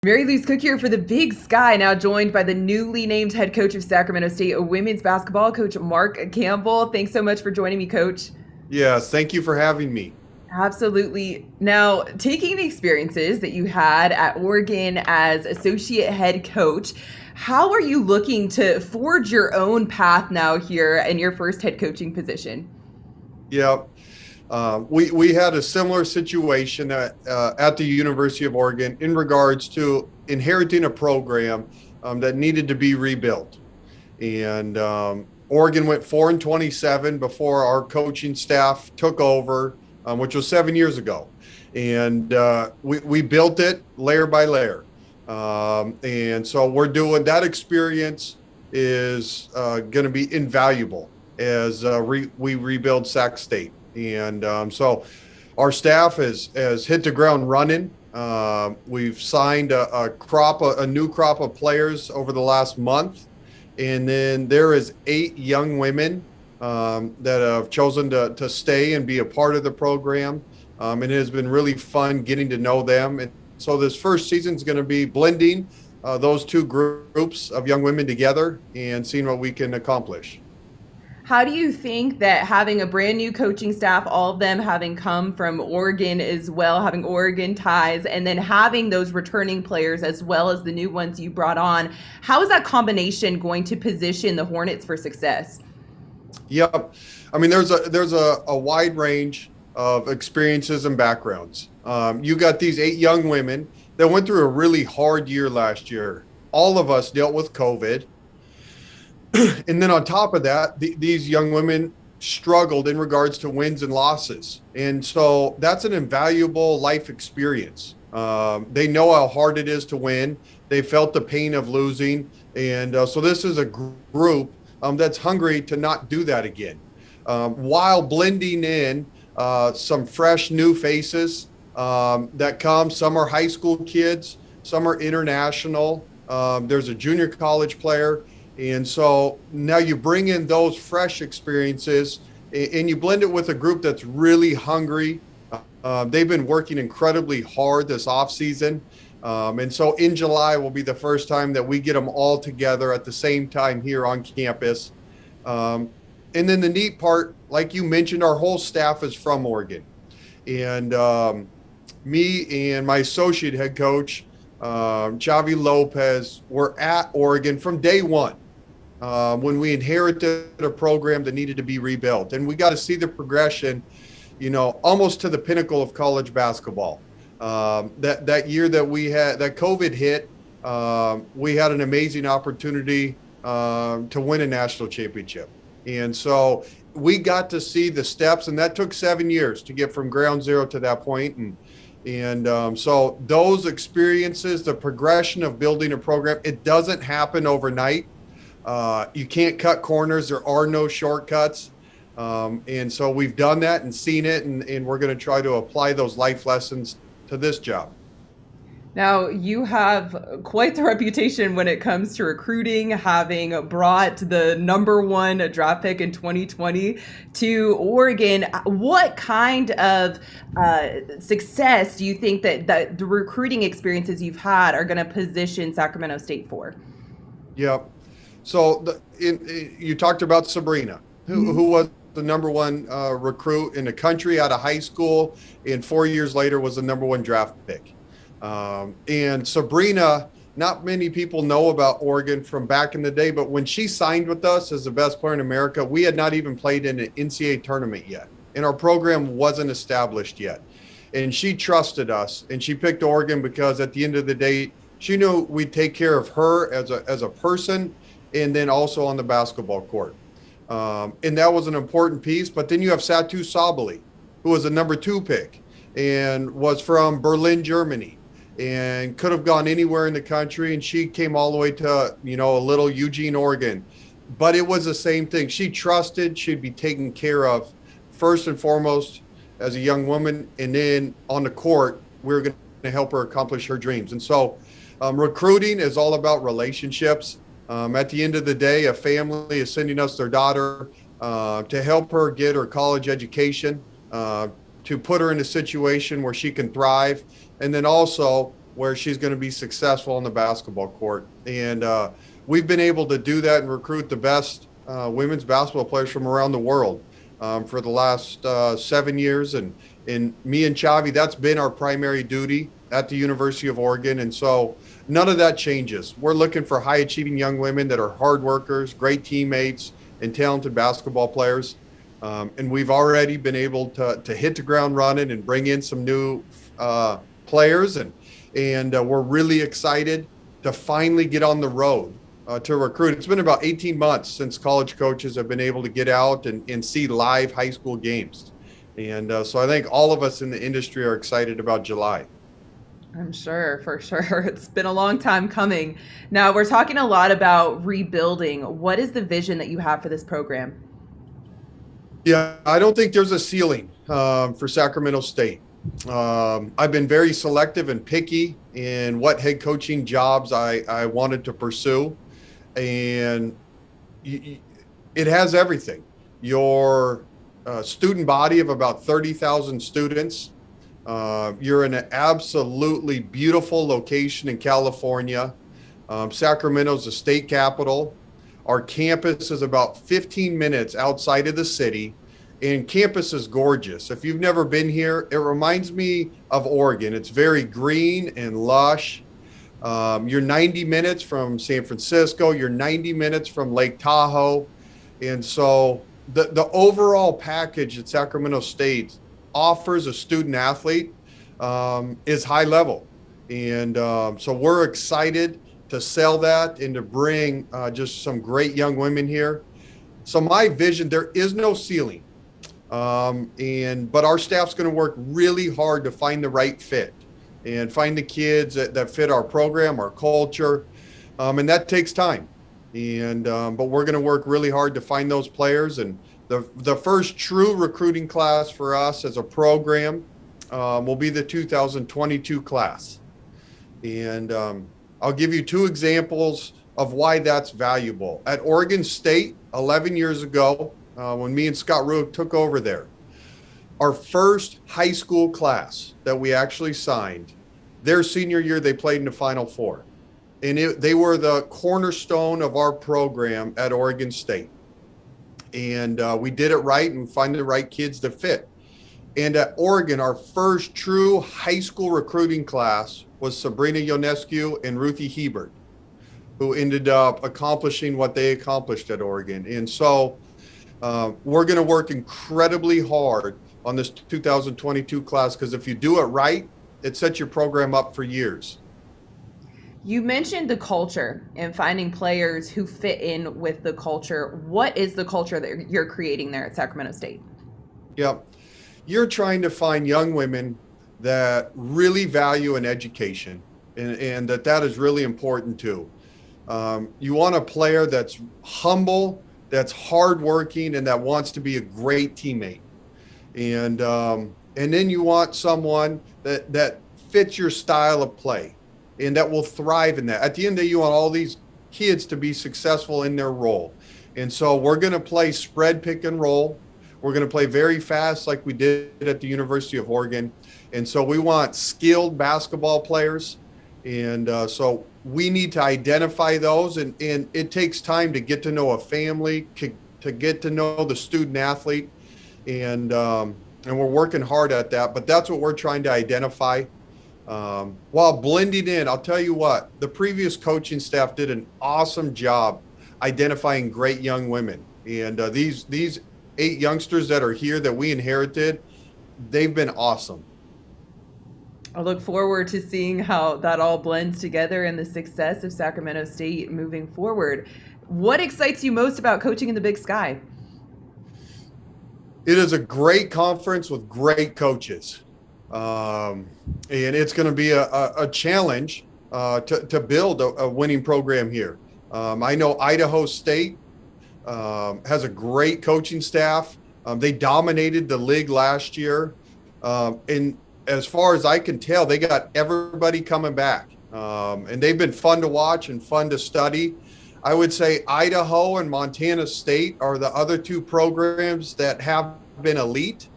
Mary Louise Cook here for the Big Sky, now joined by the newly named head coach of Sacramento State women's basketball, Coach Mark Campbell. Thanks so much for joining me, Coach. Yes, thank you for having me. Absolutely. Now, taking the experiences that you had at Oregon as associate head coach, how are you looking to forge your own path now here in your first head coaching position? Yeah, we had a similar situation at the University of Oregon in regards to inheriting a program that needed to be rebuilt. And Oregon went 4-27 before our coaching staff took over, which was 7 years ago. And we built it layer by layer. And so we're doing that. Experience is going to be invaluable as we rebuild Sac State. And so our staff has hit the ground running. We've signed a new crop of players over the last month. And then there is 8 young women that have chosen to stay and be a part of the program. And it has been really fun getting to know them. And so this first season is going to be blending those two groups of young women together and seeing what we can accomplish. How do you think that having a brand new coaching staff, all of them having come from Oregon as well, having Oregon ties, and then having those returning players as well as the new ones you brought on, how is that combination going to position the Hornets for success? Yep. I mean, there's a wide range of experiences and backgrounds. You got these 8 young women that went through a really hard year last year. All of us dealt with COVID. And then on top of that, these young women struggled in regards to wins and losses. And so that's an invaluable life experience. They know how hard it is to win. They felt the pain of losing. And so this is a group that's hungry to not do that again, while blending in some fresh new faces that come. Some are high school kids, some are international. There's a junior college player. And so now you bring in those fresh experiences and you blend it with a group that's really hungry. They've been working incredibly hard this offseason. And so in July will be the first time that we get them all together at the same time here on campus. And then the neat part, like you mentioned, our whole staff is from Oregon. And me and my associate head coach, Javi Lopez, were at Oregon from day one. When we inherited a program that needed to be rebuilt. And we got to see the progression, almost to the pinnacle of college basketball. That year that that COVID hit, we had an amazing opportunity to win a national championship. And so we got to see the steps, and that took 7 years to get from ground zero to that point. And so those experiences, the progression of building a program, it doesn't happen overnight. You can't cut corners. There are no shortcuts. And so we've done that and seen it, and we're going to try to apply those life lessons to this job. Now, you have quite the reputation when it comes to recruiting, having brought the #1 draft pick in 2020 to Oregon. What kind of success do you think that the recruiting experiences you've had are going to position Sacramento State for? Yep. So you talked about Sabrina, who was the #1 recruit in the country out of high school, and 4 years later was the #1 draft pick. And Sabrina, not many people know about Oregon from back in the day, but when she signed with us as the best player in America, we had not even played in an NCAA tournament yet, and our program wasn't established yet. And she trusted us, and she picked Oregon because at the end of the day, she knew we'd take care of her as a person, and then also on the basketball court. And that was an important piece. But then you have Satu Sabali, who was a #2 pick and was from Berlin, Germany, and could have gone anywhere in the country. And she came all the way to, a little Eugene, Oregon. But it was the same thing. She trusted she'd be taken care of first and foremost as a young woman. And then on the court, we were going to help her accomplish her dreams. And so recruiting is all about relationships. At the end of the day, a family is sending us their daughter to help her get her college education, to put her in a situation where she can thrive. And then also where she's going to be successful on the basketball court. And we've been able to do that and recruit the best women's basketball players from around the world for the last 7 years. And me and Chavi, that's been our primary duty at the University of Oregon. And so none of that changes. We're looking for high achieving young women that are hard workers, great teammates, and talented basketball players. And we've already been able to hit the ground running and bring in some new players. And we're really excited to finally get on the road to recruit. It's been about 18 months since college coaches have been able to get out and see live high school games. And so I think all of us in the industry are excited about July. I'm sure, for sure. It's been a long time coming. Now, we're talking a lot about rebuilding. What is the vision that you have for this program? Yeah, I don't think there's a ceiling for Sacramento State. I've been very selective and picky in what head coaching jobs I wanted to pursue. And it has everything. Your student body of about 30,000 students. You're in an absolutely beautiful location in California. Sacramento's the state capital. Our campus is about 15 minutes outside of the city, and campus is gorgeous. If you've never been here, it reminds me of Oregon. It's very green and lush. You're 90 minutes from San Francisco. You're 90 minutes from Lake Tahoe. And so the overall package that Sacramento State offers a student athlete is high level. And so we're excited to sell that and to bring just some great young women here. So my vision, there is no ceiling. But our staff's going to work really hard to find the right fit and find the kids that fit our program, our culture. And that takes time. But we're going to work really hard to find those players. And the first true recruiting class for us as a program will be the 2022 class. And I'll give you two examples of why that's valuable. At Oregon State, 11 years ago, when me and Scott Ruick took over there, our first high school class that we actually signed, their senior year, they played in the Final Four. And they were the cornerstone of our program at Oregon State. And we did it right and find the right kids to fit. And at Oregon, our first true high school recruiting class was Sabrina Ionescu and Ruthie Hebert, who ended up accomplishing what they accomplished at Oregon. And so we're going to work incredibly hard on this 2022 class, because if you do it right, it sets your program up for years. You mentioned the culture and finding players who fit in with the culture. What is the culture that you're creating there at Sacramento State? Yep. You're trying to find young women that really value an education, and that is really important too. You want a player that's humble, that's hardworking, and that wants to be a great teammate. And then you want someone that fits your style of play and that will thrive in that. At the end of the day, you want all these kids to be successful in their role. And so we're going to play spread, pick, and roll. We're going to play very fast like we did at the University of Oregon. And so we want skilled basketball players. And so we need to identify those. And it takes time to get to know a family, to get to know the student athlete. And we're working hard at that. But that's what we're trying to identify. While blending in, I'll tell you what, the previous coaching staff did an awesome job identifying great young women. And these 8 youngsters that are here that we inherited, they've been awesome. I look forward to seeing how that all blends together and the success of Sacramento State moving forward. What excites you most about coaching in the Big Sky? It is a great conference with great coaches. And it's going to be a challenge to build a winning program here. I know Idaho State has a great coaching staff. They dominated the league last year. And as far as I can tell, they got everybody coming back. And they've been fun to watch and fun to study. I would say Idaho and Montana State are the other 2 programs that have been elite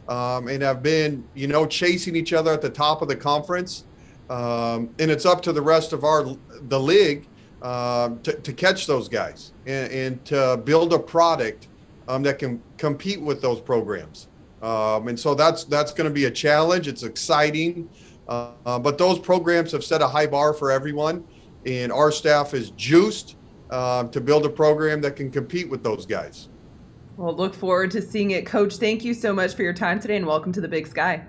and have been, chasing each other at the top of the conference. And it's up to the rest of the league to catch those guys and to build a product that can compete with those programs. And so that's going to be a challenge. It's exciting, but those programs have set a high bar for everyone, and our staff is juiced to build a program that can compete with those guys. Well, look forward to seeing it. Coach, thank you so much for your time today and welcome to the Big Sky.